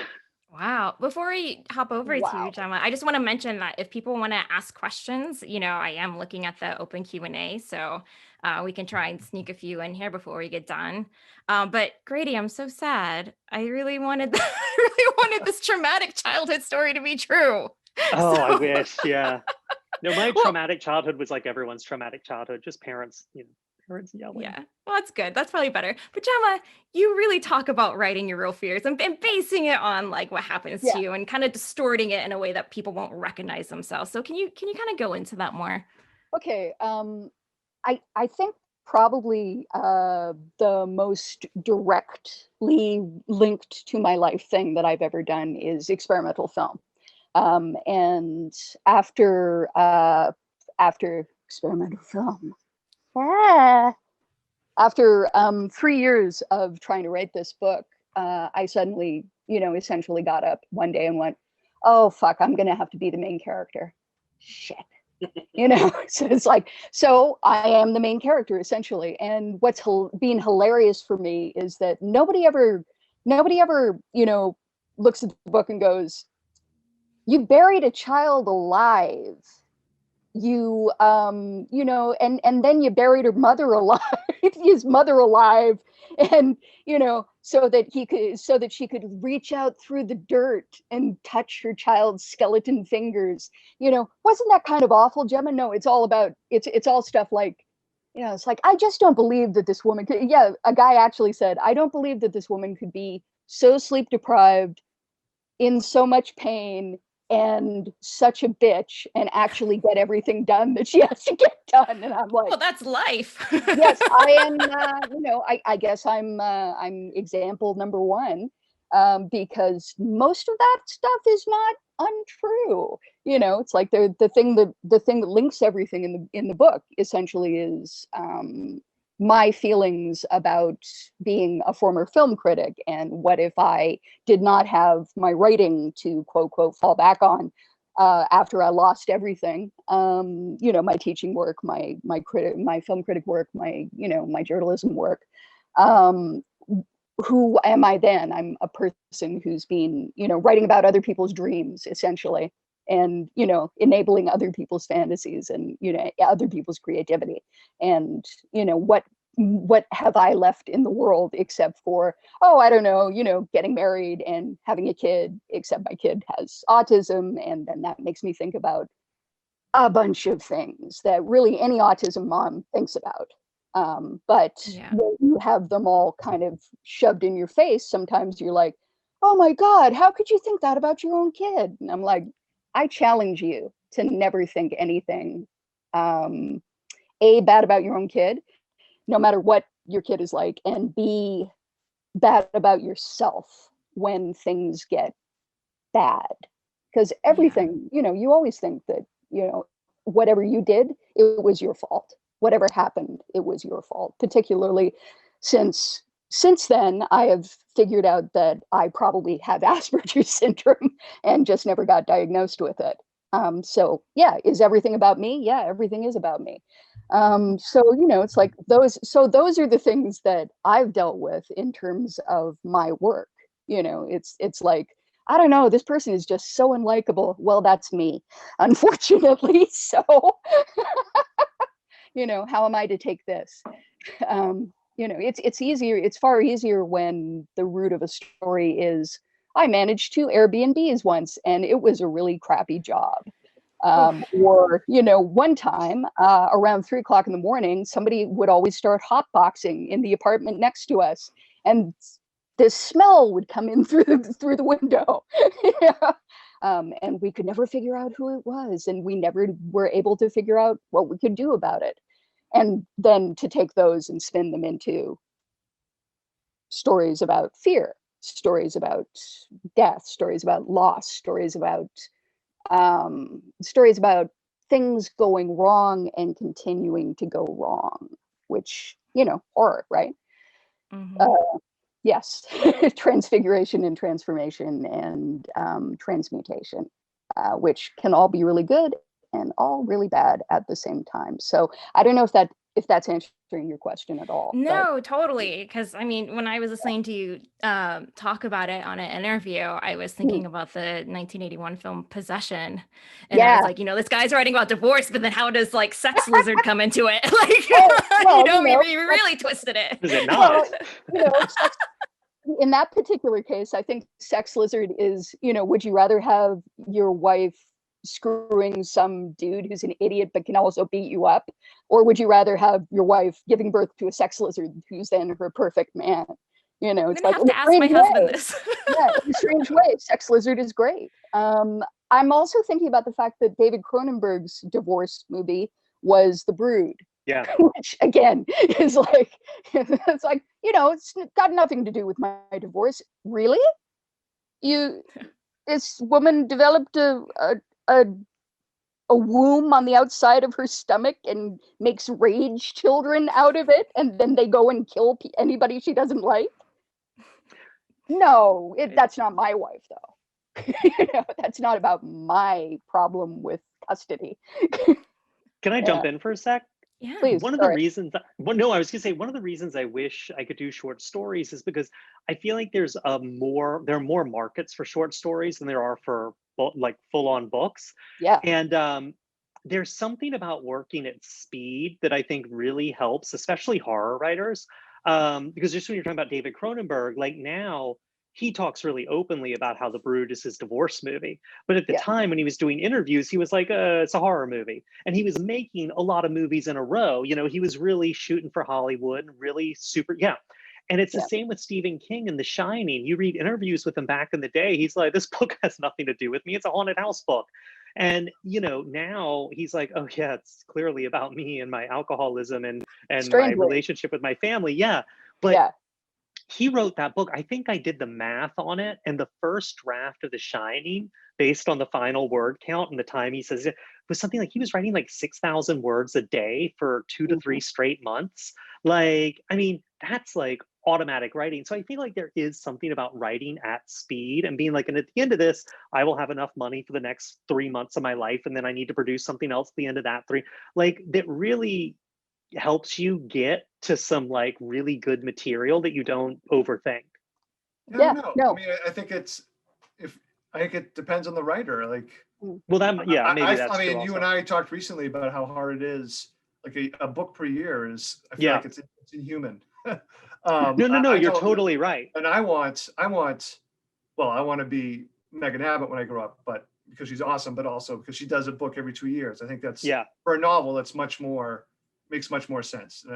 Wow. Before we hop over to you, Gemma, I just want to mention that if people want to ask questions, I am looking at the open Q&A, so we can try and sneak a few in here before we get done. But Grady, I'm so sad. I really wanted this traumatic childhood story to be true. Oh, so... I wish, yeah. No, my traumatic childhood was like everyone's traumatic childhood, just parents, parents yelling. Yeah, well, that's good. That's probably better. But Gemma, you really talk about writing your real fears and basing it on like what happens to you and kind of distorting it in a way that people won't recognize themselves. So can you kind of go into that more? Okay. I think probably the most directly linked to my life thing that I've ever done is experimental film. And after experimental film, after 3 years of trying to write this book, I suddenly, essentially got up one day and went, oh, fuck, I'm going to have to be the main character. Shit. So it's like, so I am the main character essentially. And what's been hilarious for me is that nobody ever, looks at the book and goes, you buried a child alive. You, and then you buried her mother alive, his mother alive, and so that she could reach out through the dirt and touch her child's skeleton fingers. Wasn't that kind of awful, Gemma? No, it's all stuff like You know, it's like, I just don't believe that this woman could, yeah, a guy actually said, I don't believe that this woman could be so sleep deprived, in so much pain, and such a bitch, and actually get everything done that she has to get done. And I'm like, Well, that's life. yes, I am, you know, I guess I'm example number one, because most of that stuff is not untrue. You know, it's like the thing that links everything in the book essentially is my feelings about being a former film critic, and what if I did not have my writing to quote quote fall back on after I lost everything. You know, my teaching work, my film critic work, my journalism work. Who am I then? I'm a person who's been, writing about other people's dreams, essentially, and, enabling other people's fantasies, and, other people's creativity. And, what have I left in the world except for, oh, I don't know, getting married and having a kid, except my kid has autism. And then that makes me think about a bunch of things that really any autism mom thinks about. But Yeah. when you have them all kind of shoved in your face, sometimes you're like, oh my God, how could you think that about your own kid? And I'm like, I challenge you to never think anything, A, bad about your own kid, no matter what your kid is like, and B, bad about yourself when things get bad. Because everything, you always think that, whatever you did, it was your fault. Whatever happened, it was your fault. Particularly since then, I have figured out that I probably have Asperger's syndrome and just never got diagnosed with it. So yeah, is everything about me? Yeah, everything is about me. So it's like those are the things that I've dealt with in terms of my work. It's like, I don't know, this person is just so unlikable. Well, that's me, unfortunately. So how am I to take this? It's easier, it's far easier when the root of a story is, I managed 2 Airbnbs once and it was a really crappy job. Or, one time around 3 o'clock in the morning, somebody would always start hotboxing in the apartment next to us. And this smell would come in through the window. And we could never figure out who it was. And we never were able to figure out what we could do about it. And then to take those and spin them into stories about fear, stories about death, stories about loss, stories about things going wrong and continuing to go wrong, which, horror, right? Mm-hmm. Yes, transfiguration and transformation and transmutation, which can all be really good and all really bad at the same time. So I don't know if that's answering your question at all. No, totally. Because I mean, when I was listening to you talk about it on an interview, I was thinking about the 1981 film Possession, and I was like, this guy's writing about divorce, but then how does like Sex Lizard come into it? Like, we really twisted it. Is it not? Well, in that particular case, I think Sex Lizard is, would you rather have your wife screwing some dude who's an idiot but can also beat you up, or would you rather have your wife giving birth to a sex lizard who's then her perfect man? It's like, have to ask my husband this. Yeah, in a strange way, Sex Lizard is great. I'm also thinking about the fact that David Cronenberg's divorce movie was The Brood. Yeah. Which again is like, it's like, it's got nothing to do with my divorce. Really? This woman developed a womb on the outside of her stomach and makes rage children out of it, and then they go and kill anybody she doesn't like? No, that's not my wife, though. That's not about my problem with custody. Can I jump in for a sec? Yeah. Please. One of the reasons, no, I was gonna say, one of the reasons I wish I could do short stories is because I feel like there are more markets for short stories than there are for like full-on books. Yeah. And there's something about working at speed that I think really helps, especially horror writers. Because just when you're talking about David Cronenberg, like now he talks really openly about how The Brood is his divorce movie. But at the Yeah. time when he was doing interviews, he was like, it's a horror movie. And he was making a lot of movies in a row. You know, he was really shooting for Hollywood and really super, yeah. And it's the Yeah. same with Stephen King and The Shining. You read interviews with him back in the day, he's like, this book has nothing to do with me. It's a haunted house book. And, you know, now he's like, oh yeah, it's clearly about me and my alcoholism and my Strangely. relationship with my family. Yeah. But Yeah. he wrote that book. I think I did the math on it. And the first draft of The Shining, based on the final word count and the time he says it, was something like he was writing like 6,000 words a day for 2 to 3 straight months. Like, I mean, that's like automatic writing. So I feel like there is something about writing at speed and being like, and at the end of this, I will have enough money for the next 3 months of my life. And then I need to produce something else at the end of that 3. Like, that really helps you get to some like really good material that you don't overthink. Yeah, No. no. I mean, I think I think it depends on the writer. Like, Well, that, yeah, maybe that's I mean, true you also. and I talked recently about how hard it is. Like a book per year is, I feel Yeah. like it's inhuman. No, you're totally right. And I want, well, I want to be Megan Abbott when I grow up, but because she's awesome, but also because she does a book every 2 years. I think that's, Yeah. for a novel, that's makes much more sense.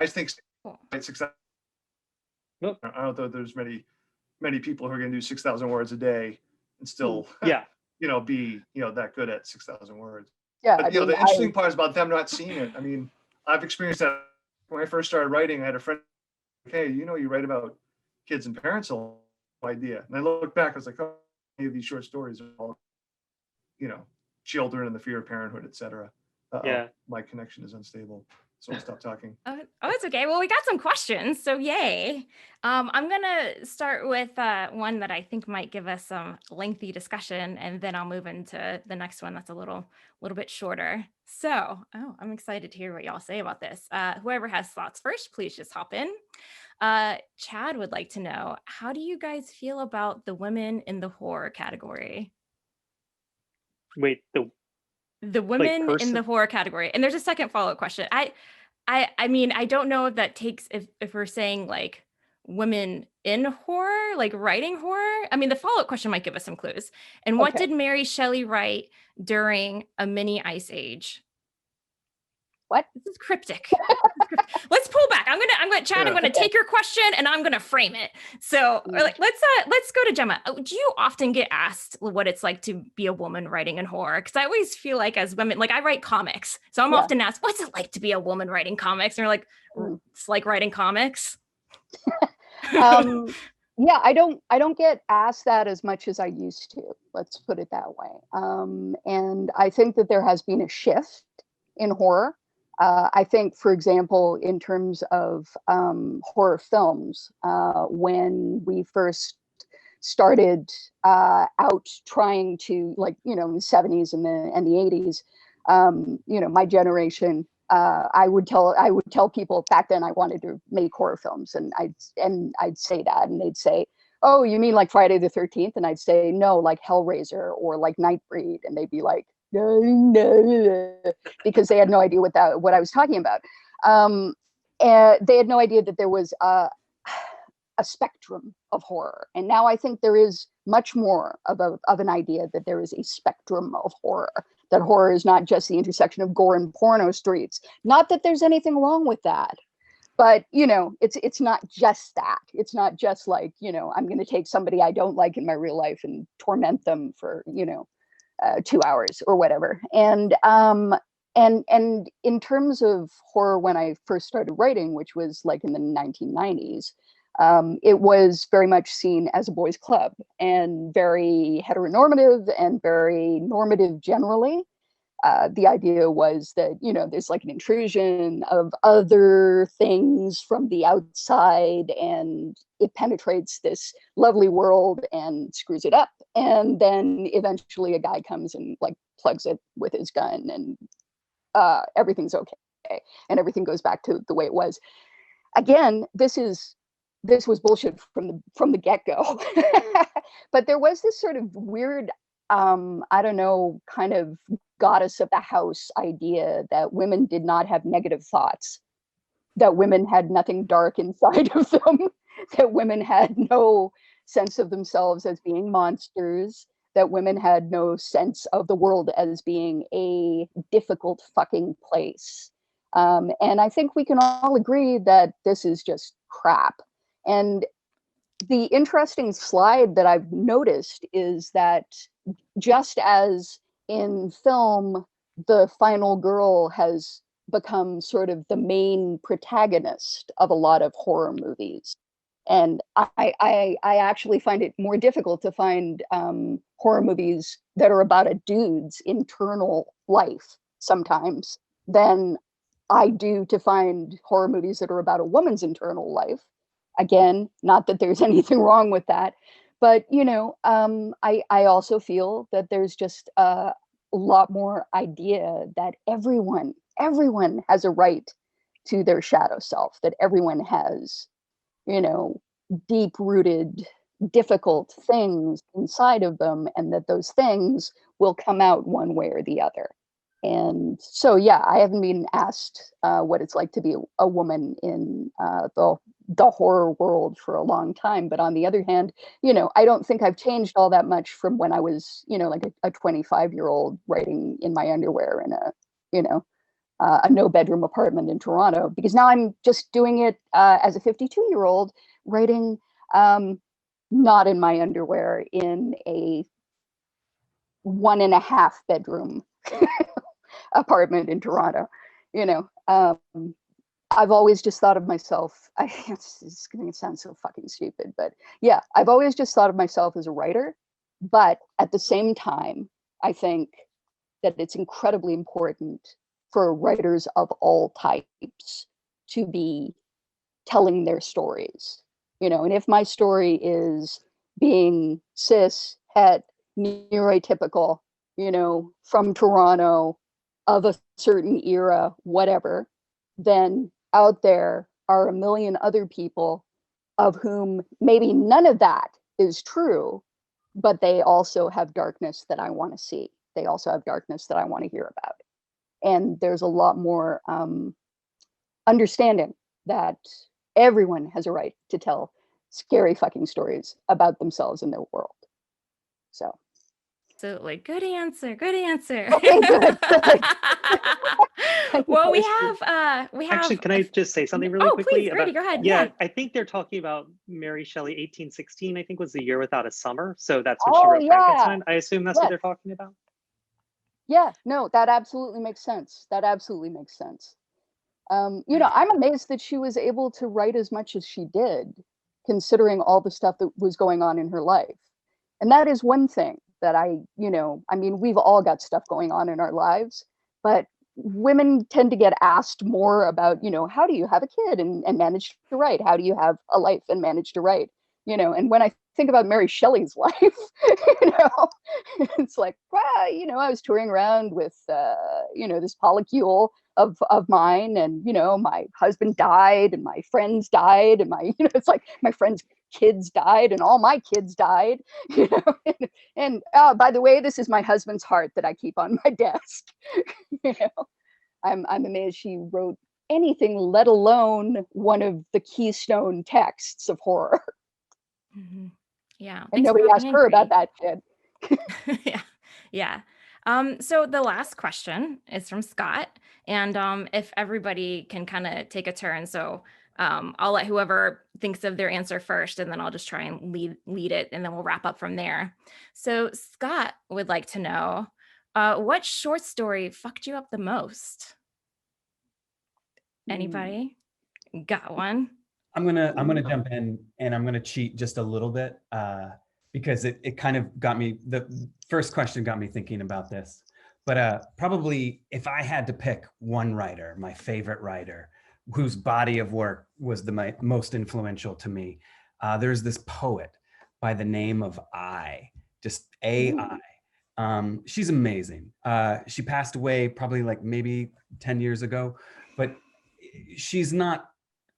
I think it's success. Nope. I don't know if there's many people who are going to do 6,000 words a day and still, Yeah. be, that good at 6,000 words. Yeah. But, I mean, the interesting part is about them not seeing it. I mean, I've experienced that when I first started writing. I had a friend, hey, you write about kids and parents, no idea. And I look back, I was like, oh, any of these short stories are all, children and the fear of parenthood, etc. Yeah. My connection is unstable, so I'll stop talking. Oh, it's okay. Well, we got some questions, so yay. I'm gonna start with one that I think might give us some lengthy discussion, and then I'll move into the next one that's a little bit shorter. So, I'm excited to hear what y'all say about this. Whoever has thoughts first, please just hop in. Chad would like to know, how do you guys feel about the women in the horror category? Wait, The women in the horror category, and there's a second follow-up question. I mean, I don't know if that takes, if we're saying like women in horror, like writing horror. I mean, the follow-up question might give us some clues. And what Okay. did Mary Shelley write during a mini ice age? What? This is cryptic. Let's pull back. I'm gonna Chad, I'm gonna take your question and I'm gonna frame it. So let's go to Gemma. Do you often get asked what it's like to be a woman writing in horror? Because I always feel like as women, like I write comics, so I'm often asked, what's it like to be a woman writing comics? And you're like, it's like writing comics. Yeah, I don't get asked that as much as I used to. Let's put it that way. And I think that there has been a shift in horror. I think, for example, in terms of horror films, when we first started out trying to, like, in the 70s and the 80s, my generation, I would tell people back then I wanted to make horror films, and I'd say that, and they'd say, "Oh, you mean like Friday the 13th?" And I'd say, "No, like Hellraiser or like Nightbreed," and they'd be like, because they had no idea what I was talking about. And they had no idea that there was a spectrum of horror. And now I think there is much more of an idea that there is a spectrum of horror, that horror is not just the intersection of gore and porno streets. Not that there's anything wrong with that, but it's not just that. It's not just like, I'm going to take somebody I don't like in my real life and torment them for 2 hours or whatever. And in terms of horror, when I first started writing, which was like in the 1990s, it was very much seen as a boys' club and very heteronormative and very normative generally. The idea was that, there's like an intrusion of other things from the outside, and it penetrates this lovely world and screws it up. And then eventually a guy comes and like plugs it with his gun, and everything's okay. And everything goes back to the way it was. Again, this was bullshit from the get-go. But there was this sort of weird, I don't know, kind of goddess of the house idea that women did not have negative thoughts, that women had nothing dark inside of them. that women had no sense of themselves as being monsters, that women had no sense of the world as being a difficult fucking place. And I think we can all agree that this is just crap. And the interesting slide that I've noticed is that just as in film, the final girl has become sort of the main protagonist of a lot of horror movies. And I actually find it more difficult to find horror movies that are about a dude's internal life sometimes than I do to find horror movies that are about a woman's internal life. Again, not that there's anything wrong with that, but you know, I also feel that there's just a lot more idea that everyone has a right to their shadow self, that everyone has, you know, deep rooted, difficult things inside of them, and that those things will come out one way or the other. And so, yeah, I haven't been asked what it's like to be a woman in the horror world for a long time. But on the other hand, you know, I don't think I've changed all that much from when I was, you know, like a 25-year-old writing in my underwear in a, you know, a no-bedroom apartment in Toronto, because now I'm just doing it as a 52-year-old writing not in my underwear in a 1.5 bedroom apartment in Toronto. You know, I've always just thought of myself, it's going to sound so fucking stupid, but yeah, I've always just thought of myself as a writer. But at the same time, I think that it's incredibly important for writers of all types to be telling their stories, you know. And if my story is being cis, het, neurotypical, you know, from Toronto, of a certain era, whatever, then out there are a million other people of whom maybe none of that is true, but they also have darkness that I want to see. They also have darkness that I want to hear about. And there's a lot more understanding that everyone has a right to tell scary fucking stories about themselves and their world. So. Absolutely. Good answer. Good answer. Okay, good. Well, we have Actually, can I just say something really quickly? Please, Grady, go ahead. Yeah, I think they're talking about Mary Shelley 1816, I think was the year without a summer. So that's when she wrote Frankenstein. I assume that's what they're talking about. Yeah, no, that absolutely makes sense. That absolutely makes sense. You know, I'm amazed that she was able to write as much as she did, considering all the stuff that was going on in her life. And that is one thing that you know, I mean, we've all got stuff going on in our lives, but women tend to get asked more about, you know, how do you have a kid and manage to write? How do you have a life and manage to write? You know, and when I think about Mary Shelley's life, you know, it's like, well, you know, I was touring around with, you know, this polycule of mine, and, you know, my husband died and my friends died, and my, you know, it's like my friends' kids died and all my kids died, you know, and by the way, this is my husband's heart that I keep on my desk. You know, I'm amazed she wrote anything, let alone one of the keystone texts of horror. Mm-hmm. Yeah. And nobody asked her about that shit. Yeah. Yeah. So the last question is from Scott. And if everybody can kind of take a turn. So I'll let whoever thinks of their answer first, and then I'll just try and lead it, and then we'll wrap up from there. So Scott would like to know, what short story fucked you up the most? Anybody got one? I'm gonna jump in, and I'm gonna cheat just a little bit because it kind of got me, the first question got me thinking about this. But probably if I had to pick one writer, my favorite writer, whose body of work was the most influential to me, there's this poet by the name of just A.I. She's amazing. She passed away probably like maybe 10 years ago, but she's not,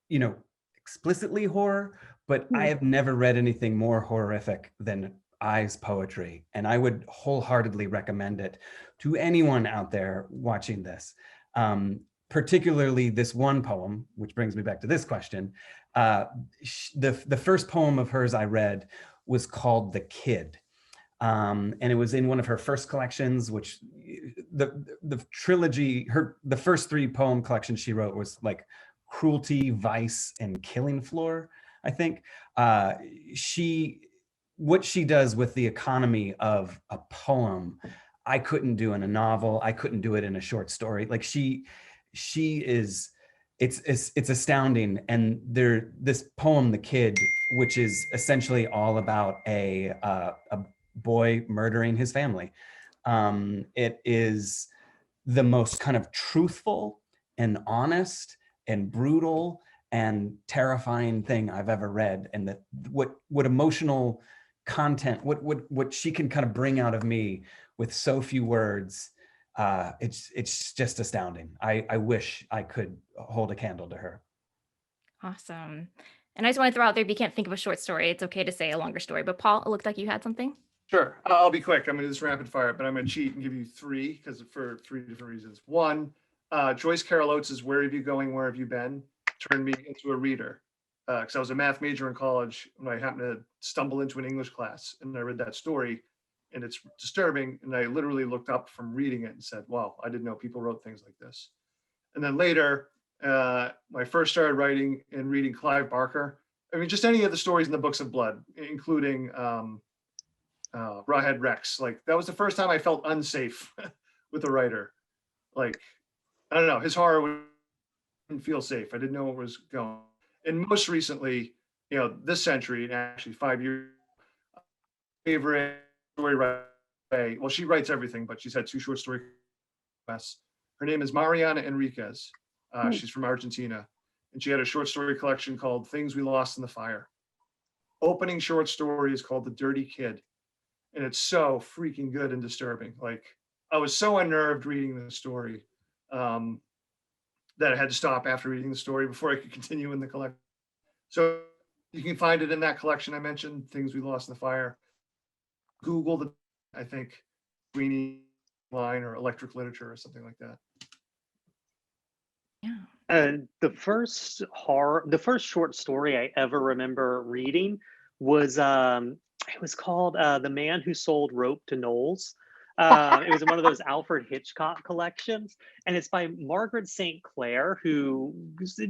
you know, explicitly horror, but I have never read anything more horrific than I's poetry, and I would wholeheartedly recommend it to anyone out there watching this. Particularly this one poem, which brings me back to this question, The first poem of hers I read was called The Kid. And it was in one of her first collections, which the trilogy, the first 3 poem collections she wrote was like Cruelty, Vice, and Killing Floor, I think. What she does with the economy of a poem, I couldn't do in a novel. I couldn't do it in a short story. Like she is, it's astounding. And this poem, The Kid, which is essentially all about a boy murdering his family. It is the most kind of truthful and honest and brutal and terrifying thing I've ever read. And that what emotional content, what she can kind of bring out of me with so few words, it's just astounding. I wish I could hold a candle to her. Awesome. And I just want to throw out there, if you can't think of a short story, it's okay to say a longer story. But Paul, it looked like you had something. Sure. I'll be quick. I'm going to do this rapid fire, but I'm going to cheat and give you 3 because for 3 different reasons. One, Joyce Carol Oates' Where Have You Going, Where Have You Been? Turned me into a reader. Because I was a math major in college when I happened to stumble into an English class and I read that story and it's disturbing. And I literally looked up from reading it and said, wow, I didn't know people wrote things like this. And then later, I first started writing and reading Clive Barker. I mean, just any of the stories in the books of blood, including Rawhead Rex. Like that was the first time I felt unsafe with a writer. Like, I don't know, his horror didn't feel safe. I didn't know where it was going. And most recently, this century, and actually 5 years, favorite story writer. Well, she writes everything, but she's had 2 short stories. Her name is Mariana Enriquez. She's from Argentina. And she had a short story collection called Things We Lost in the Fire. Opening short story is called The Dirty Kid. And it's so freaking good and disturbing. Like, I was so unnerved reading the story that I had to stop after reading the story before I could continue in the collection. So you can find it in that collection I mentioned, Things We Lost in the Fire. Google I think, Sweeney line or electric literature or something like that. Yeah. The first short story I ever remember reading was it was called The Man Who Sold Rope to Knowles. It was in one of those Alfred Hitchcock collections, and it's by Margaret St. Clair, who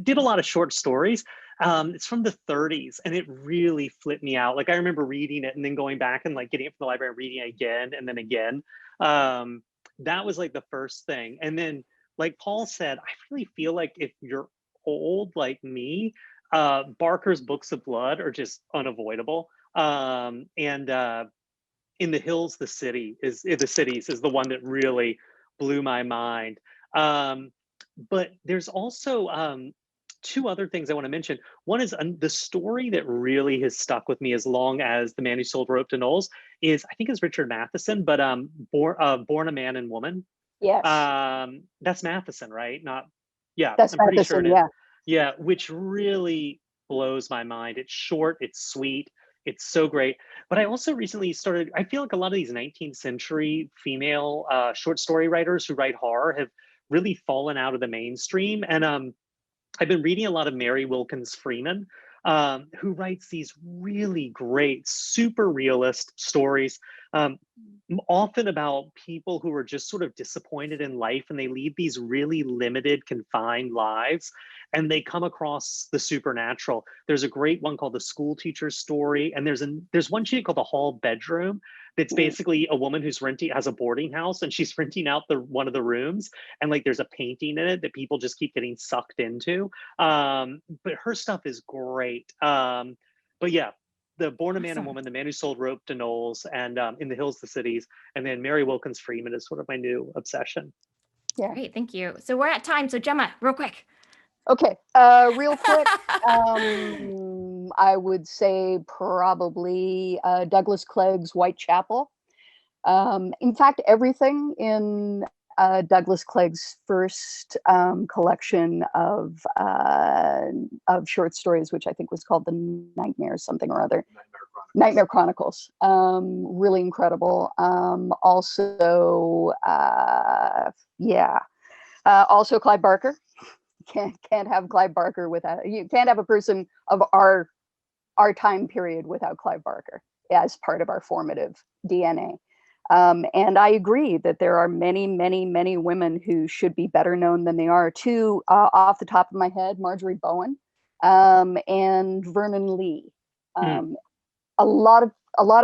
did a lot of short stories. It's from the 30s, and it really flipped me out. Like, I remember reading it and then going back and like getting it from the library and reading it again and then again. That was like the first thing. And then, like Paul said, I really feel like if you're old like me, Barker's books of blood are just unavoidable. In the Hills, the Cities is the one that really blew my mind. But there's also 2 other things I want to mention. One is the story that really has stuck with me as long as The Man Who Sold Rope to Knowles is, I think it's Richard Matheson, but Born a Man and Woman. Yes. That's Matheson, right? That's I'm pretty Matheson, sure it is. yeah. Yeah, which really blows my mind. It's short, it's sweet, it's so great. But I also recently started, I feel like a lot of these 19th century female short story writers who write horror have really fallen out of the mainstream. And I've been reading a lot of Mary Wilkins Freeman, who writes these really great, super realist stories, often about people who are just sort of disappointed in life and they lead these really limited, confined lives, and they come across the supernatural. There's a great one called The School Teacher's Story, and there's one she did called The Hall Bedroom. That's basically a woman who's has a boarding house, and she's renting out one of the rooms, and like there's a painting in it that people just keep getting sucked into. But her stuff is great. But yeah, the Born a Man and Woman, The Man Who Sold Rope to Knowles, and In the Hills, the Cities, and then Mary Wilkins Freeman is sort of my new obsession. Yeah. Great, thank you. So we're at time. So Gemma, real quick. Okay, real quick, I would say probably Douglas Clegg's Whitechapel. In fact, everything in Douglas Clegg's first collection of short stories, which I think was called The Nightmare something or other. Nightmare Chronicles. Really incredible. Also Clive Barker. can't have Clive Barker without, you can't have a person of our time period without Clive Barker as part of our formative DNA. And I agree that there are many, many, many women who should be better known than they are. Two, off the top of my head, Marjorie Bowen and Vernon Lee. A lot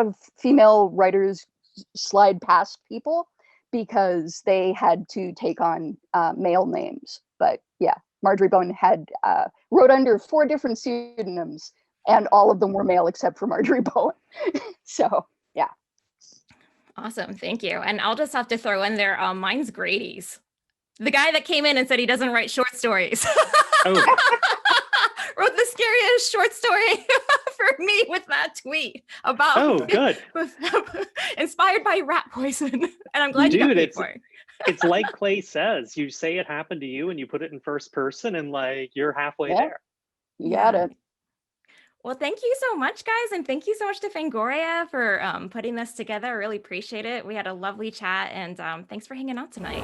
of female writers slide past people because they had to take on male names. But yeah, Marjorie Bowen had wrote under 4 different pseudonyms, and all of them were male except for Marjorie Bowen. So yeah. Awesome, thank you. And I'll just have to throw in there, mine's Grady's. The guy that came in and said he doesn't write short stories. Oh. Wrote the scariest short story for me with that tweet about. Oh, good. Inspired by rat poison, and I'm glad you got Dude, paid for it. it's like Clay says, you say it happened to you and you put it in first person and like you're halfway there. You got it. Well, thank you so much, guys. And thank you so much to Fangoria for putting this together. I really appreciate it. We had a lovely chat, and thanks for hanging out tonight.